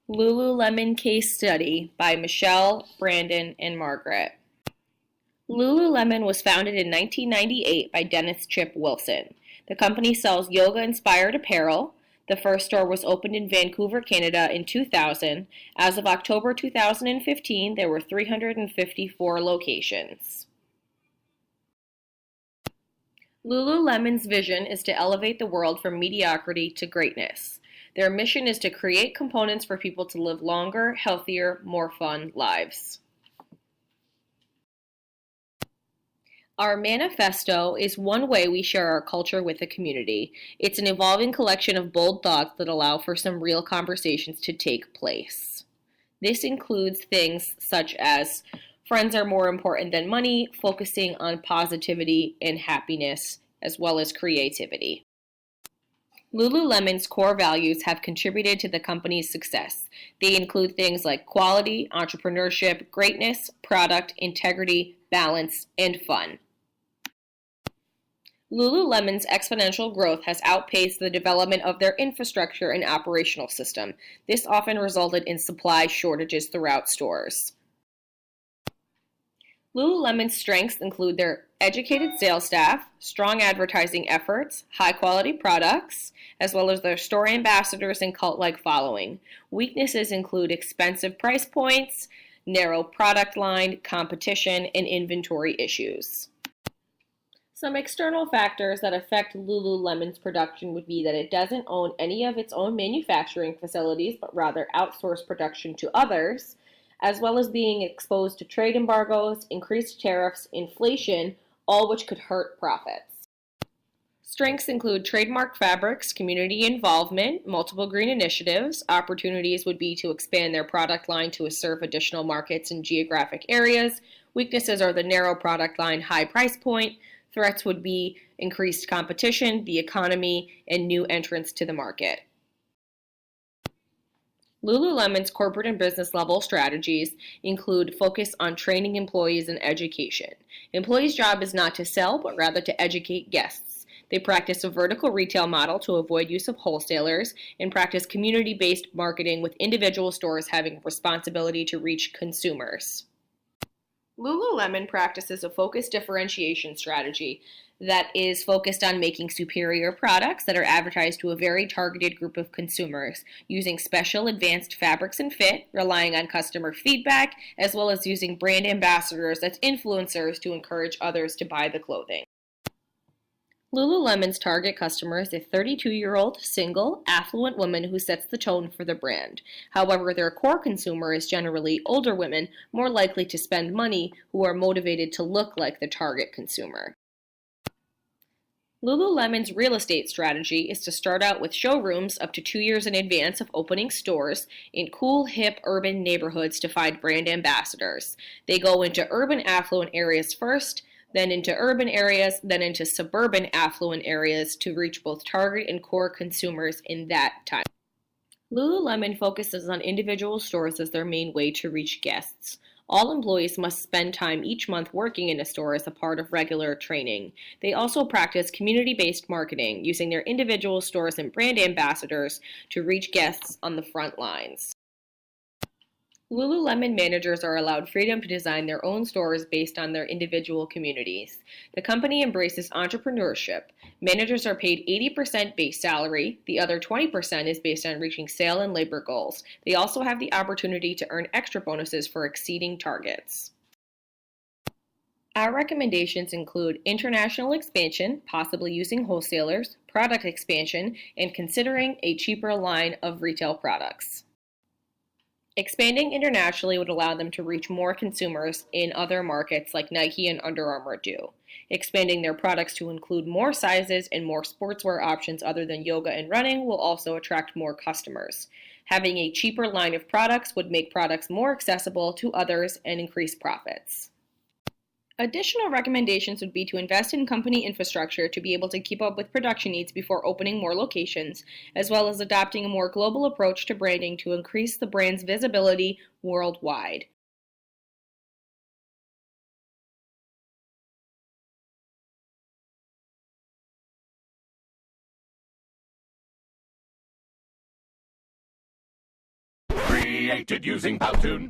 Lululemon Case Study by Michelle, Brandon, and Margaret. Lululemon was founded in 1998 by Dennis Chip Wilson. The company sells yoga-inspired apparel. The first store was opened in Vancouver, Canada in 2000. As of October 2015, there were 354 locations. Lululemon's vision is to elevate the world from mediocrity to greatness. Their mission is to create components for people to live longer, healthier, more fun lives. Our manifesto is one way we share our culture with the community. It's an evolving collection of bold thoughts that allow for some real conversations to take place. This includes things such as friends are more important than money, focusing on positivity and happiness, as well as creativity. Lululemon's core values have contributed to the company's success. They include things like quality, entrepreneurship, greatness, product, integrity, balance, and fun. Lululemon's exponential growth has outpaced the development of their infrastructure and operational system. This often resulted in supply shortages throughout stores. Lululemon's strengths include their educated sales staff, strong advertising efforts, high-quality products, as well as their store ambassadors and cult-like following. Weaknesses include expensive price points, narrow product line, competition, and inventory issues. Some external factors that affect Lululemon's production would be that it doesn't own any of its own manufacturing facilities, but rather outsource production to others, as well as being exposed to trade embargoes, increased tariffs, inflation, all which could hurt profits. Strengths include trademark fabrics, community involvement, multiple green initiatives. Opportunities would be to expand their product line to serve additional markets and geographic areas. Weaknesses are the narrow product line, high price point. Threats would be increased competition, the economy, and new entrants to the market. Lululemon's corporate and business level strategies include focus on training employees and education. Employees' job is not to sell, but rather to educate guests. They practice a vertical retail model to avoid use of wholesalers and practice community-based marketing with individual stores having responsibility to reach consumers. Lululemon practices a focused differentiation strategy that is focused on making superior products that are advertised to a very targeted group of consumers, using special advanced fabrics and fit, relying on customer feedback, as well as using brand ambassadors as influencers to encourage others to buy the clothing. Lululemon's target customer is a 32-year-old, single, affluent woman who sets the tone for the brand. However, their core consumer is generally older women, more likely to spend money, who are motivated to look like the target consumer. Lululemon's real estate strategy is to start out with showrooms up to 2 years in advance of opening stores in cool, hip, urban neighborhoods to find brand ambassadors. They go into urban affluent areas first, then into urban areas, then into suburban affluent areas to reach both target and core consumers in that time. Lululemon focuses on individual stores as their main way to reach guests. All employees must spend time each month working in a store as a part of regular training. They also practice community-based marketing, using their individual stores and brand ambassadors to reach guests on the front lines. Lululemon managers are allowed freedom to design their own stores based on their individual communities. The company embraces entrepreneurship. Managers are paid 80% base salary. The other 20% is based on reaching sale and labor goals. They also have the opportunity to earn extra bonuses for exceeding targets. Our recommendations include international expansion, possibly using wholesalers, product expansion, and considering a cheaper line of retail products. Expanding internationally would allow them to reach more consumers in other markets like Nike and Under Armour do. Expanding their products to include more sizes and more sportswear options other than yoga and running will also attract more customers. Having a cheaper line of products would make products more accessible to others and increase profits. Additional recommendations would be to invest in company infrastructure to be able to keep up with production needs before opening more locations, as well as adopting a more global approach to branding to increase the brand's visibility worldwide. created using Powtoon.